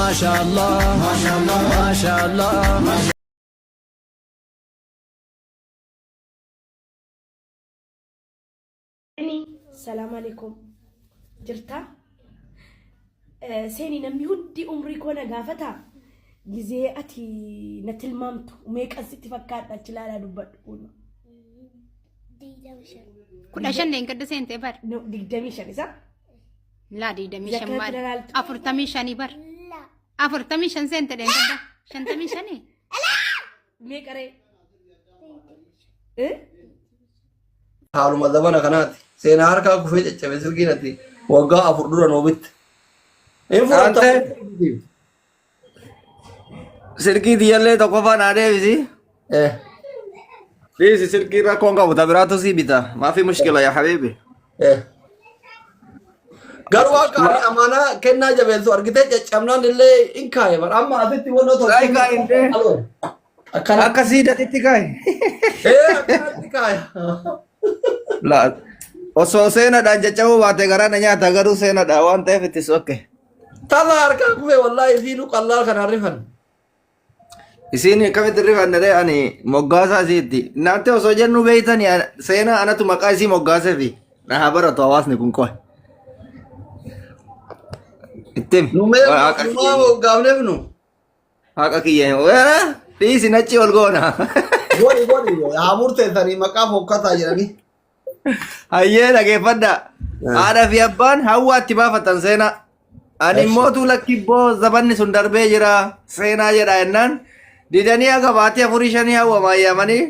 MashaAllah, MashaAllah, MashaAllah. السلام عليكم جرتا سيني نمي هدي عمري كونا قافتها جزيئتي نتلمامت وميك أستي فكات أجلالا دبت قولنا كل عشان دين كده سنت بر نو ديقدامي شاني صح؟ لا دي دمي شن مال أفرتمي شاني بر لا أفرتمي شن سنت دين كده شن تمي شاني ميك أري إيه؟ حالو مدبنا كنات سينار كا كوفي تشبه سلكي نتي وقع أفردورا نوبت أنت سلكي ديالله تقفى نادي بيسي إيه بيسي سلكي راكون كابو تبراتو سي بيتا ما في مشكلة يا حبيبي إيه قالوا كاري أمانة كنا جبل سوار كده جمنا نلله إنكاي بار أما أبتي ونو تو إنكاي إنكاي أكاسيدا تتكاي إيه أكاسيدا لا osoo seenaadhaan jajjaboo baate garaana nyaata garuu seenaadhaan waan ta'eef ittis okke. Tala harkaa kufe wallahi isiinu qallaa kana rifan. Isiin akkamitti rifannee ani moggaasaa isiitti. Naante osoo jennu beeytan seenaa anatu maqaa isii moggaaseefi na haa baratu hawaasni kun qoe. Ittim. Numee moggaafneef nu. Haqa kiyyeen dhiisi nachi ol goona. Godi haa murteessanii maqaa fokkataa jedhanii. Hayyee dhageeffadha. Haadha fi abbaan hawwaatti baafatan seenaa. Ani mootuu lakkibboo zabanni sun darbee jira seenaa jedha jennaan. Didanii aga baatee 4-5 hawwamaa yaamanii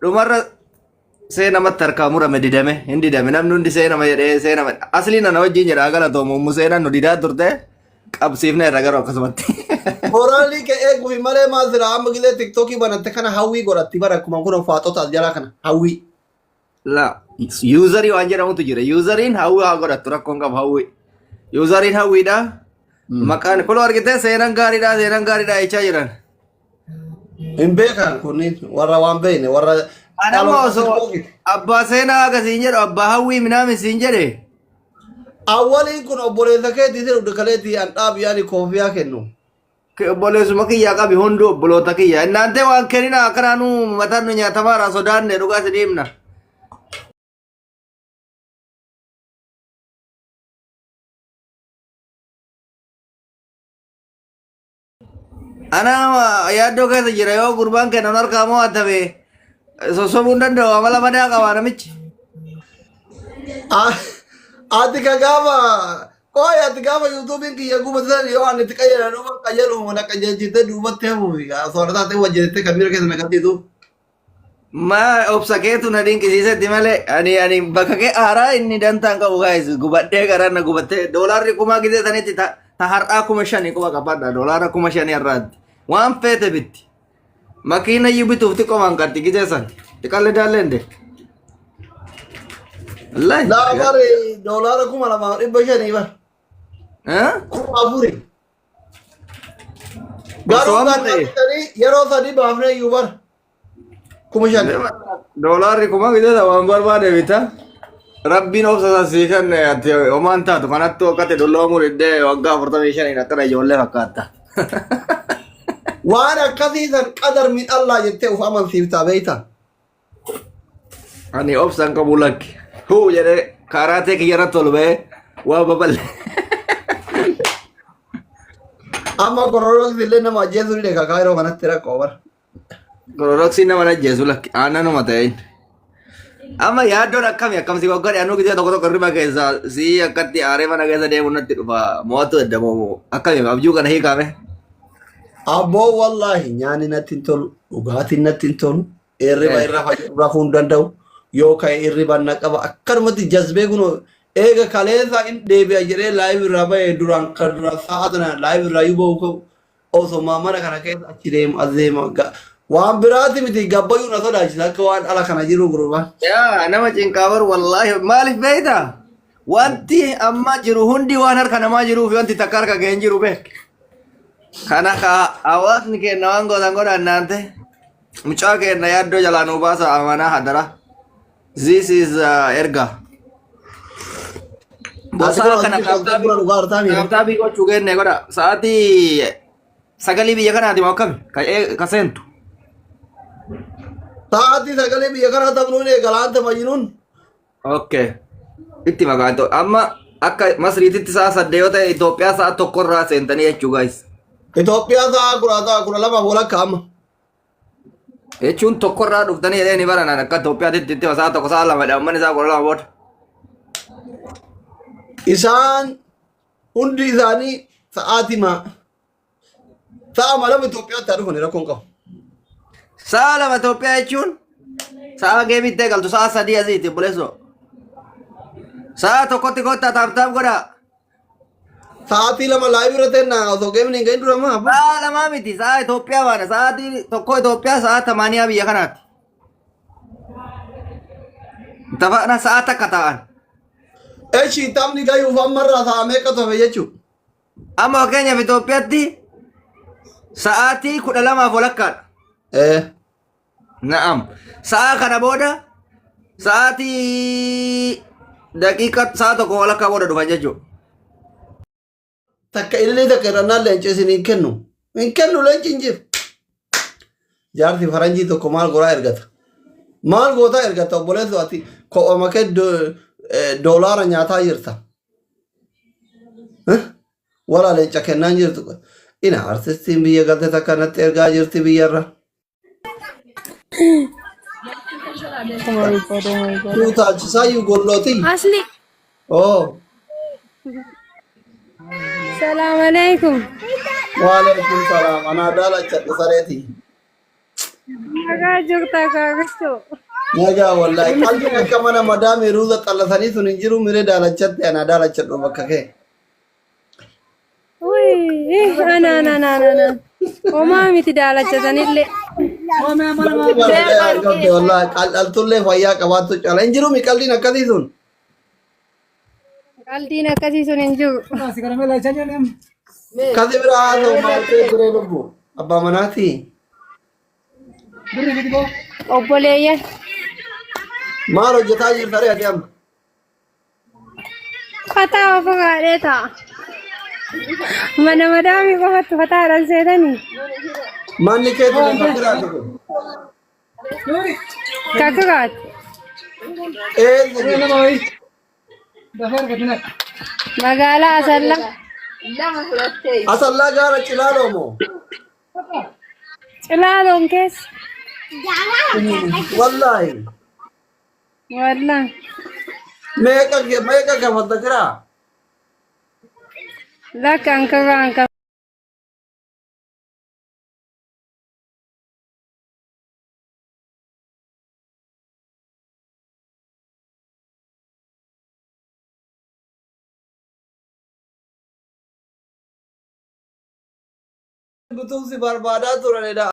dhumarra seenamatti harkaa murame didame hin didame namni hundi seenama jedhee seenama. Asliin ana wajjin jedha galatoomu ummu seenaan nu didaa turte qabsiifne irra garuu akkasumatti. Moraalii kee eeguuf malee maal jira amma gilee tiktookii banatte kana hawwii godhatti bara akkuma kun faaxota as jalaa kana hawwii. La userii waan jedhamutu jira. Useriin hawwii haa godhattu rakkoon qaba hawwii. Useriin hawwiidha. Maqaan kun argitee seenaan gaariidha jechaa jiran. Hin beekan kunniin warra waan beekne warra. Anama osoo abbaa seenaa akkasiin jedhu abbaa hawwii minaamin siin jedhe. Awwaliin kun obboleessa keetii jedhu dakaleetii an dhaab yaani koofiyaa kennu. Obboleessuma kiyyaa qabi hundi obboloota kiyya. Inaantee waan kennina akkanaanuu mataan nu nyaatamaara sodaanne dhugaa si deemna. Ana yaaddoo keessa jira yoo gurbaan kennan harkaa moo addabe sossobuu hin danda'u amala madaa qaba namichi. Ati ka gaafa qoy ati gaafa yuutuubiin kiyya gubatan yoo ani itti qayyadadhuuma qayyadhu mana qayyachite duubatti hafuufi soorataatti wajjirte kan bira keessa naqatiitu. Ma obsa keetu na dinqisiisetti malee ani bakka kee aaraa inni dantaan qabu gaayis gubadhee garaan na gubattee doolaarri kumaa gisee sanitti ta har'aa 5,000 quba qabadha doolaara 5,000 irraatti waan feete bitti makiina iyyuu bituuf xiqqoomaan qabdi gisee san xiqqallee daalleende. Laa bari doolaara 2,500 bar. Kuma afuri. Garuu kan yeroo sadii baafnee iyyuu bar. 5,000. Doolaarri kuma gisee waan barbaade bita. Rabbiin obsa sii kan ati omaan taatu kanatti akkate dolloomuu diddee waggaa 45 akkana ijoollee fakkaata. Waan akkasiisan qadar miidhallaa jettee uf amansiiftaa beeyta. Ani obsaan qabu lakki. Huu jedhee kaaraatee kiyyarratti ol ba'ee waa baballe. Amma gororoksi illee nama ajjeesuu ni deekaa yeroo kanatti rakkoo bara. Gororoksi nama ajjeesu lakki aananuma ta'een. Amma yaaddoon akkamsi goggoodhe anuu gisee tokko hirriba keessa si akkatti aaree mana keessa deemu natti dhufa mo'attu daddabamu akkami abjuu kana hiikame. Abboo wallaahi nyaanni natti hin tolu dhugaatiin natti hin tolu hirriba irra rafuu hin danda'u yoo ka'e hirriba na qaba akkanumatti jazbee kun eega kaleessa in deebi'a jedhee laayiv irraa ba'e duraan kan dura sa'a tana laayiv irraa yoo ba'u ka'u osoo mana kana keessa achi deemu as deema waan biraati miti gabbayyuu na sodaachisa akka waan ala kana jiru gurbaan. Yaa nama cinqaabar wallaahi maaliif beeyta wanti amma jiru hundi waan harka namaa jiruuf wanti takka harka kee hin jiru beek. Kana ka hawaasni kenna waan godhan naante mucaa kenna yaaddoo jalaa nuu baasa amanaa hadara. This is erga. Bosaa kana taaptaabii gochuu kenne godha. Sa'aatii sagalee biyya kanaati moo akkami? Ka seentu. Sa'aatii sagalee biyya kanaa tapnuun eegalaanta Majnuun. Okay. Itti makaanto. Amma akka Masriititti sa'a 8 yoo ta'e Itoophiyaa sa'a 1 irraa seentanii jechuu guys. Itoophiyaa sa'a 12 walakka amma. Jechuun 1 irraa dhuftanii jedhanii baranaan akka Itoophiyaatti itti sa'a 1 sa'a 2 dha. Uummanni sa'a 12 booda. Isaan hundi isaanii sa'aatima sa'a malama Itoophiyaatti dhufanii rakkoon qabu. Sa'a 2 Itoophiyaa jechuun sa'a geemitti eegaltu sa'a 3 asiiti buleessoo. Sa'a 1tti kottaa taaptaap godha. Sa'aatii 2 laayii bira teennaa osoo geemni hin gahin dura maa? Sa'a 2 miti sa'a Itoophiyaa baana sa'aatii 1 Itoophiyaa sa'a 8 biyya kanaatti. Taphana sa'a takka ta'an. Echi taphni gayuuf ammarraa sa'a meeqa tofe jechuudha? Amma fakkeenyaaf Itoophiyaatti sa'aatii 12 walakkaadha. Na'am. Sa'a kana booda sa'aatii daqiiqa sa'a 1 walakkaa booda dhufan jechuudha. Takka illee takka irrannaan leenci isin hin kennu. Hin kennu leenci hin jiru. Jaarsi faranjii tokko maal goraa ergata? Maal gootaa ergata obboleessu ati kophama kee doolaara nyaataa jirta. Wala leenca kennaan jirtu. Ina artistiin biyya galte takka natti ergaa jirti biyyarra. Tuutaalchisaayyu gollooti. Asli. Oh. Salam alaikum. Waalaikum salam. Anaa daalachadhe sareeti. Nagaa jirta kaagasto. Nagaa wallahi. Qalbiin akka mana madaamii ruuza xallatanii sun hin jiru miree daalachatte anaa daalachadhu bakka kee. Ana. Homaa miti daalachatanillee. Wallahi qal'altullee fayyaa qabaattu cala. Hin jiru mi qalbiin akkasii sun? Qalbiin akkasii sun hin jiru. Kasi biraa haa ta'u maaltee duree lubbu abbaa manaati. Obboleeyyan. Maal hojjetaa jirta ree ati amma? Fataa ofa gaadhee ta'a. Mana madaamii qofatti fataadhaan seetanii. Manni keetu lafa jiraatu kun. Kakka gaati. Magaalaa Asallaa. Asallaa gaara Cilaaloo moo? Cilaaloon keessa. Wallahi. Wallaan. Meeqa gafatta jiraa? Lakkaan kagaan Butuun si barbaadaa turanidha.